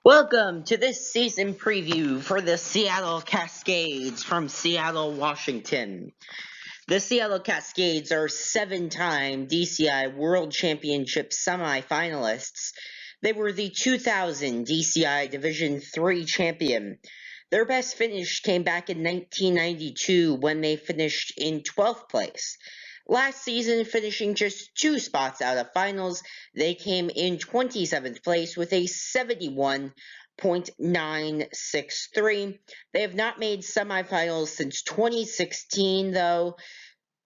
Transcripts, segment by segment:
Welcome to this season preview for the Seattle Cascades from Seattle, Washington. The Seattle Cascades are 7-time DCI World Championship Semifinalists. They were the 2000 DCI Division III champion. Their best finish came back in 1992 when they finished in 12th place. Last season, finishing just 2 spots out of finals, they came in 27th place with a 71.963. They have not made semifinals since 2016, though.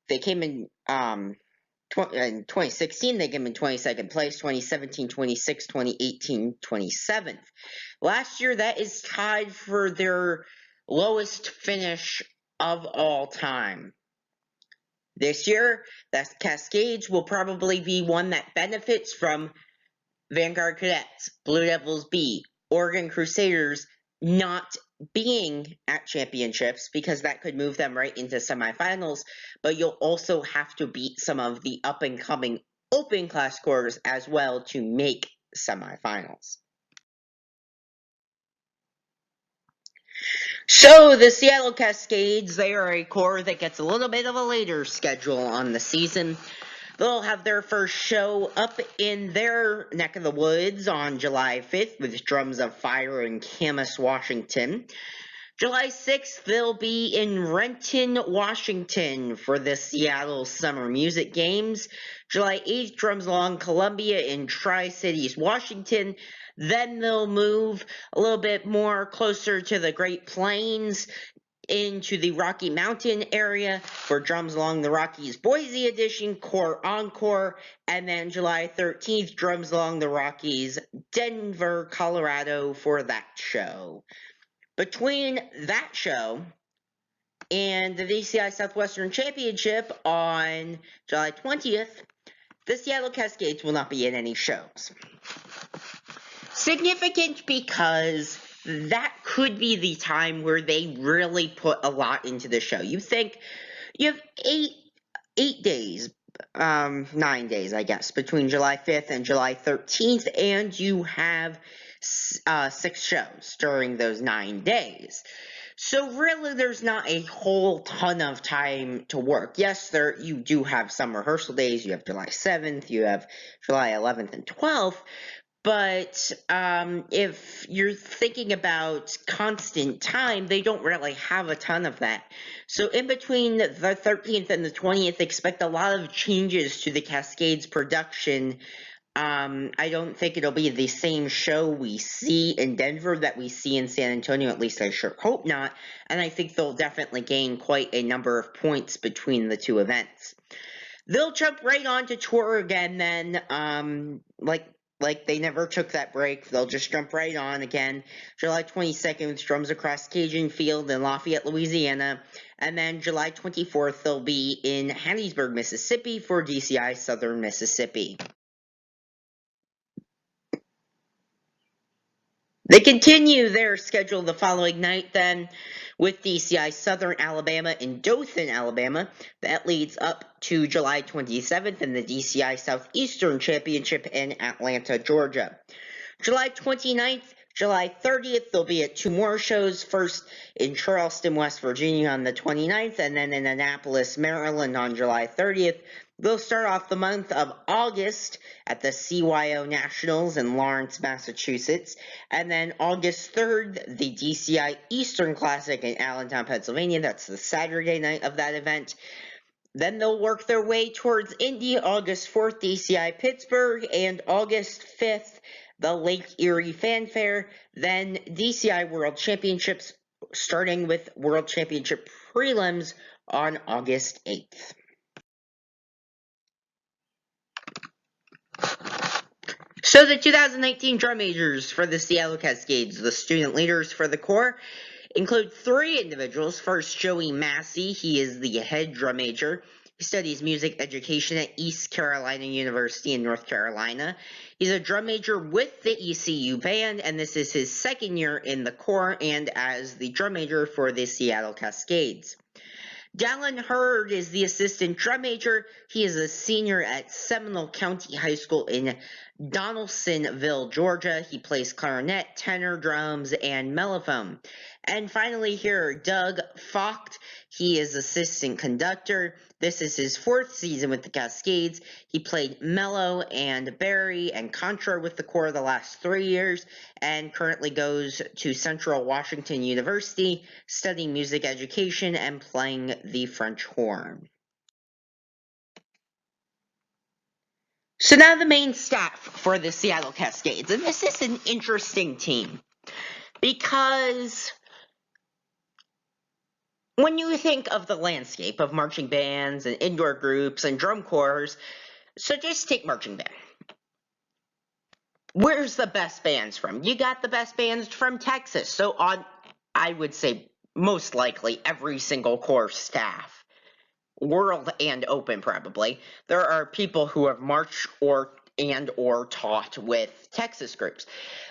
They came in 2016, they came in 22nd place, 2017, 26th, 2018, 27th. Last year, that is tied for their lowest finish of all time. This year, the Cascades will probably be one that benefits from Vanguard Cadets, Blue Devils B, Oregon Crusaders not being at championships because that could move them right into semifinals, but you'll also have to beat some of the up-and-coming open class scores as well to make semifinals. So, the Seattle Cascades, they are a corps that gets a little bit of a later schedule on the season. They'll have their first show up in their neck of the woods on July 5th with Drums of Fire in Camas, Washington. July 6th, they'll be in Renton, Washington for the Seattle Summer Music Games. July 8th, Drums Along Columbia in Tri-Cities, Washington. Then they'll move a little bit more closer to the Great Plains into the Rocky Mountain area for Drums Along the Rockies Boise Edition, Corps Encore, and then July 13th, Drums Along the Rockies, Denver, Colorado for that show. Between that show and the DCI Southwestern Championship on July 20th, the Seattle Cascades will not be in any shows. Significant because that could be the time where they really put a lot into the show. You think you have 9 days, I guess, between July 5th and July 13th, and you have 6 shows during those 9 days. So really, there's not a whole ton of time to work. Yes, you do have some rehearsal days. You have July 7th, you have July 11th and 12th, but if you're thinking about constant time, they don't really have a ton of that. So in between the 13th and the 20th, expect a lot of changes to the Cascades production. I don't think it'll be the same show we see in Denver that we see in San Antonio, at least I sure hope not, and I think they'll definitely gain quite a number of points between the two events. They'll jump right on to tour again then, like they never took that break. They'll just jump right on again. July 22nd with Drums Across Cajun Field in Lafayette, Louisiana. And then July 24th, they'll be in Hattiesburg, Mississippi for DCI Southern Mississippi. They continue their schedule the following night then with DCI Southern Alabama in Dothan, Alabama. That leads up to July 27th and the DCI Southeastern Championship in Atlanta, Georgia. July 29th, July 30th, they'll be at 2 more shows, first in Charleston, West Virginia on the 29th, and then in Annapolis, Maryland on July 30th. They'll start off the month of August at the CYO Nationals in Lawrence, Massachusetts, and then August 3rd, the DCI Eastern Classic in Allentown, Pennsylvania. That's the Saturday night of that event. Then they'll work their way towards Indy, August 4th, DCI Pittsburgh, and August 5th, the Lake Erie Fanfare. Then DCI World Championships, starting with World Championship Prelims on August 8th. So the 2019 drum majors for the Seattle Cascades, the student leaders for the corps, include 3 individuals. First, Joey Massey. He is the head drum major. He studies music education at East Carolina University in North Carolina. He's a drum major with the ECU band, and this is his 2nd year in the corps and as the drum major for the Seattle Cascades. Dallin Hurd is the assistant drum major. He is a senior at Seminole County High School in Donaldsonville, Georgia. He plays clarinet, tenor, drums, and mellophone. And finally here, Doug Focht. He is assistant conductor. This is his 4th season with the Cascades. He played mellow and bari and contra with the corps the last 3 years, and currently goes to Central Washington University, studying music education and playing the French horn. So now the main staff for the Seattle Cascades, and this is an interesting team because when you think of the landscape of marching bands and indoor groups and drum corps, so just take marching band. Where's the best bands from? You got the best bands from Texas. So on, I would say most likely every single corps staff, world and open probably, there are people who have marched or taught with Texas groups.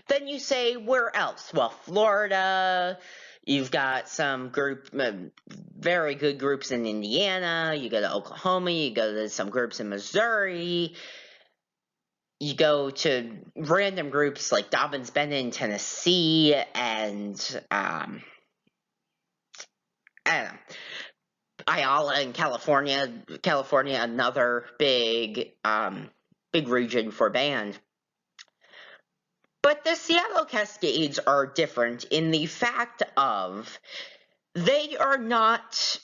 Then you say, where else? Well, Florida, you've got some very good groups in Indiana, you go to Oklahoma, you go to some groups in Missouri, you go to random groups like Dobbins Bend in Tennessee, and I don't know, Ayala in California, another big region for band. But the Seattle Cascades are different in the fact of they are not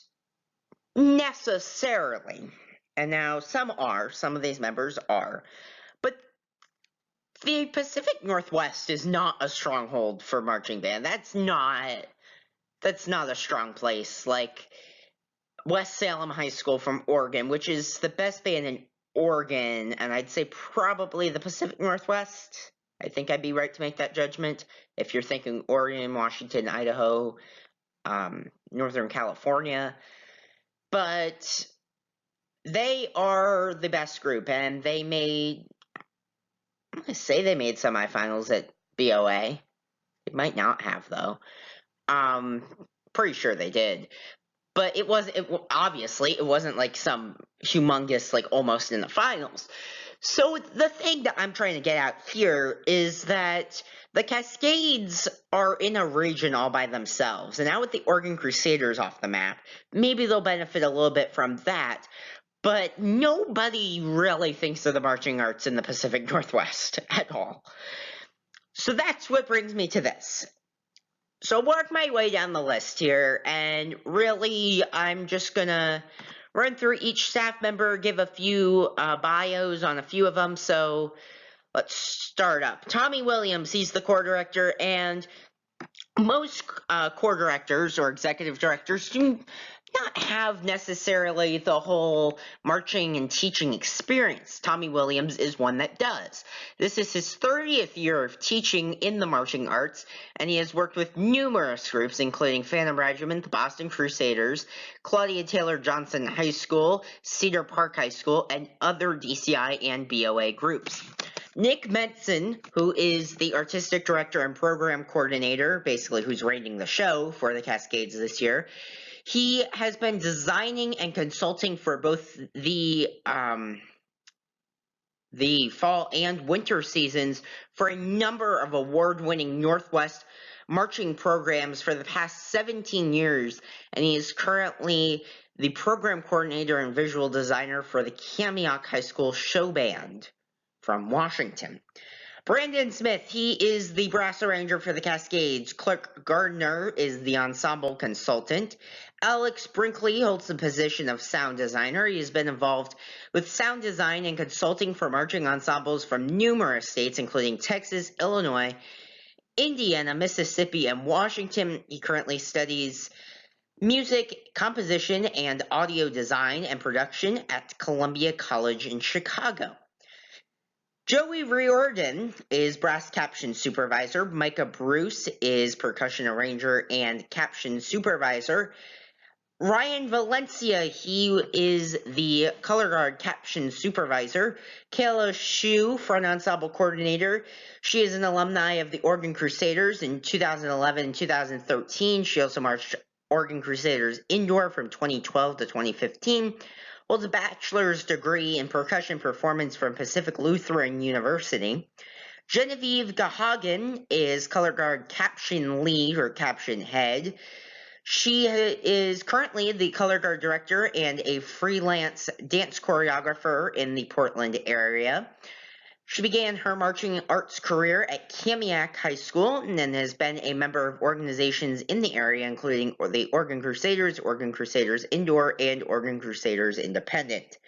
necessarily, and now some of these members are, but the Pacific Northwest is not a stronghold for marching band. That's not a strong place. Like West Salem High School from Oregon, which is the best band in Oregon, and I'd say probably the Pacific Northwest. I think I'd be right to make that judgment. If you're thinking Oregon, Washington, Idaho, Northern California. But they are the best group, and I'm going to say they made semifinals at BOA. They might not have, though. Pretty sure they did. But obviously, it wasn't like some humongous, like almost in the finals. So the thing that I'm trying to get at here is that the Cascades are in a region all by themselves. And now with the Oregon Crusaders off the map, maybe they'll benefit a little bit from that. But nobody really thinks of the marching arts in the Pacific Northwest at all. So that's what brings me to this. So work my way down the list here, and really I'm just going to run through each staff member, give a few bios on a few of them. So let's start up. Tommy Williams, he's the corps director, and most corps directors or executive directors do not have necessarily the whole marching and teaching experience. Tommy Williams is one that does. This is his 30th year of teaching in the marching arts, and he has worked with numerous groups, including Phantom Regiment, the Boston Crusaders, Claudia Taylor Johnson High School, Cedar Park High School, and other DCI and BOA groups. Nick Metzen, who is the artistic director and program coordinator, basically who's running the show for the Cascades this year, he has been designing and consulting for both the fall and winter seasons for a number of award-winning Northwest marching programs for the past 17 years, and he is currently the program coordinator and visual designer for the Kamiok High School Show Band from Washington. Brandon Smith, he is the brass arranger for the Cascades. Clark Gardner is the ensemble consultant. Alex Brinkley holds the position of sound designer. He has been involved with sound design and consulting for marching ensembles from numerous states, including Texas, Illinois, Indiana, Mississippi, and Washington. He currently studies music, composition, and audio design and production at Columbia College in Chicago. Joey Riordan is brass caption supervisor. Micah Bruce is percussion arranger and caption supervisor. Ryan Valencia, he is the color guard caption supervisor. Kayla Shu, front ensemble coordinator. She is an alumni of the Oregon Crusaders in 2011 and 2013. She also marched Oregon Crusaders indoor from 2012 to 2015. holds a bachelor's degree in percussion performance from Pacific Lutheran University. Genevieve Gahagan is color guard caption lead or caption head. She is currently the color guard director and a freelance dance choreographer in the Portland area. She began her marching arts career at Kamiak High School and then has been a member of organizations in the area, including the Oregon Crusaders Indoor, and Oregon Crusaders Independent.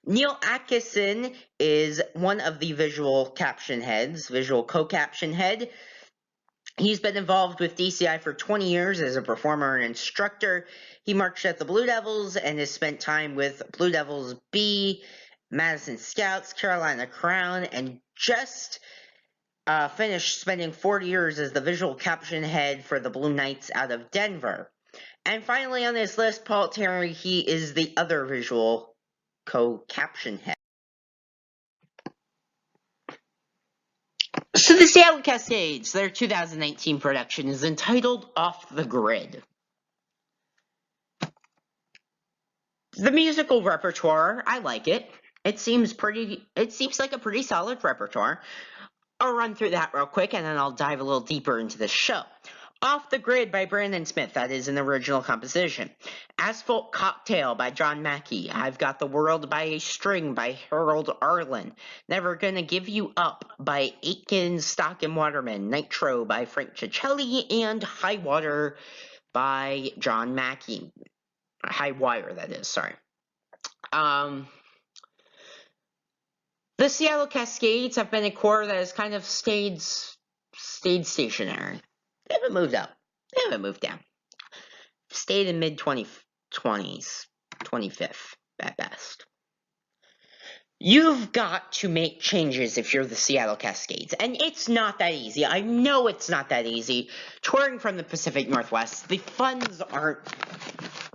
Neil Atkinson is one of the visual co-caption head. He's been involved with DCI for 20 years as a performer and instructor. He marched at the Blue Devils and has spent time with Blue Devils B, Madison Scouts, Carolina Crown, and just finished spending 4 years as the visual caption head for the Blue Knights out of Denver. And finally on this list, Paul Terry, he is the other visual co-caption head. So the Seattle Cascades, their 2019 production is entitled Off the Grid. The musical repertoire, I like it. It seems like a pretty solid repertoire. I'll run through that real quick and then I'll dive a little deeper into the show. Off the Grid by Brandon Smith, that is an original composition. Asphalt Cocktail by John Mackey. I've Got the World by a String by Harold Arlen. Never Gonna Give You Up by Aitken, Stock and Waterman. Nitro by Frank Cicelli, and High Water by John Mackey. High Wire, that is, sorry. The Seattle Cascades have been a corps that has kind of stayed stationary. They haven't moved up. They haven't moved down. Stayed in mid-2020s, 25th at best. You've got to make changes if you're the Seattle Cascades, and it's not that easy. I know it's not that easy. Touring from the Pacific Northwest, the funds aren't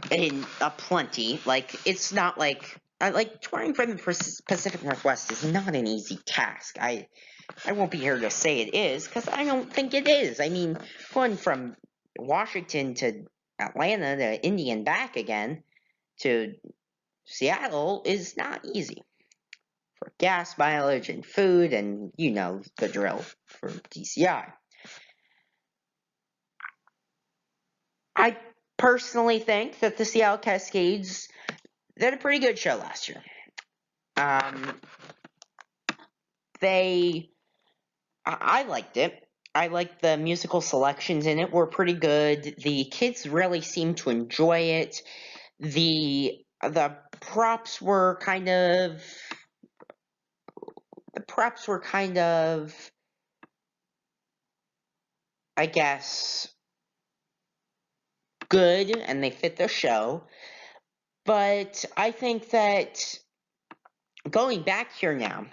in aplenty. It's not like touring from the Pacific Northwest is not an easy task. I won't be here to say it is, because I don't think it is. I mean, going from Washington to Atlanta to Indy and back again to Seattle is not easy. For gas mileage and food, and you know the drill for DCI. I personally think that the Seattle Cascades did a pretty good show last year. I liked it. I liked the musical selections in it were pretty good. The kids really seemed to enjoy it. The props were kind of I guess good, and they fit the show. But I think that going back here now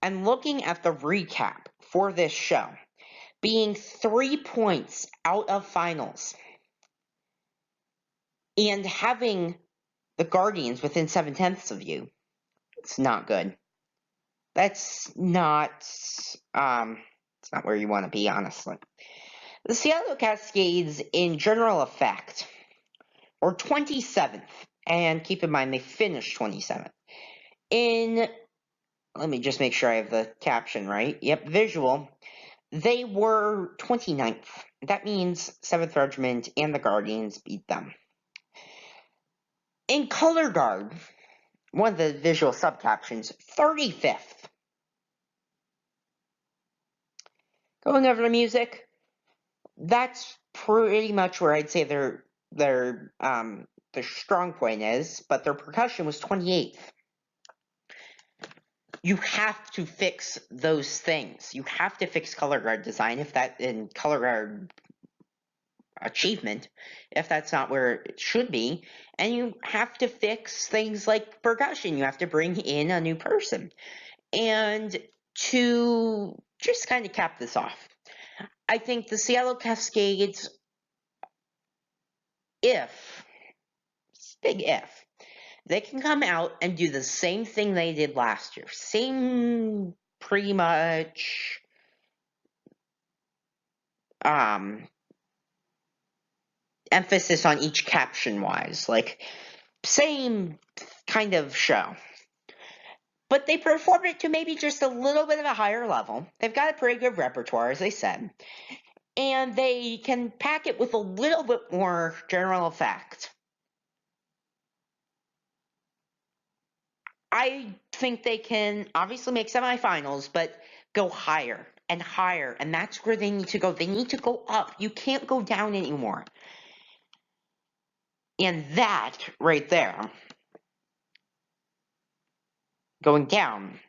and looking at the recap for this show, being 3 points out of finals and having the Guardians within 7/10 of you, it's not good. That's not, it's not where you want to be, honestly. The Seattle Cascades, in general effect, were 27th, and keep in mind they finished 27th. Let me just make sure I have the caption right. Yep, visual. They were 29th. That means 7th Regiment and the Guardians beat them. In color guard, one of the visual subcaptions, 35th. Going over to music, that's pretty much where I'd say their strong point is, but their percussion was 28th. You have to fix those things. You have to fix color guard design and color guard achievement if that's not where it should be. And you have to fix things like percussion. You have to bring in a new person. And to just kind of cap this off, I think the Seattle Cascades, big if, they can come out and do the same thing they did last year. Same, pretty much, emphasis on each caption-wise. Same kind of show. But they performed it to maybe just a little bit of a higher level. They've got a pretty good repertoire, as I said. And they can pack it with a little bit more general effect. I think they can obviously make semifinals, but go higher and higher. And that's where they need to go. They need to go up. You can't go down anymore. And that right there, going down,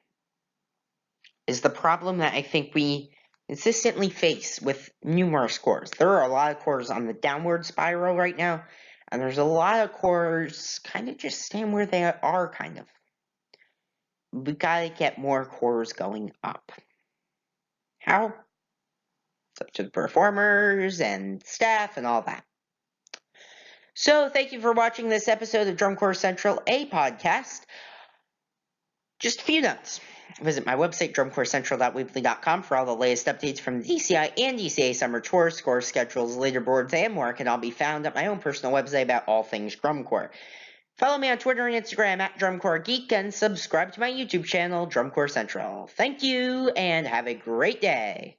is the problem that I think we consistently face with numerous cores. There are a lot of cores on the downward spiral right now, and there's a lot of cores kind of just staying where they are, kind of. We've got to get more cores going up. How? It's up to the performers and staff and all that. So, thank you for watching this episode of Drum Corps Central, a podcast. Just a few notes. Visit my website, drumcorpscentral.weebly.com, for all the latest updates from the DCI and DCA Summer Tours, score schedules, leaderboards, and more can all be found at my own personal website about all things drum corps. Follow me on Twitter and Instagram at DrumCorpsGeek, and subscribe to my YouTube channel, Drum Corps Central. Thank you, and have a great day.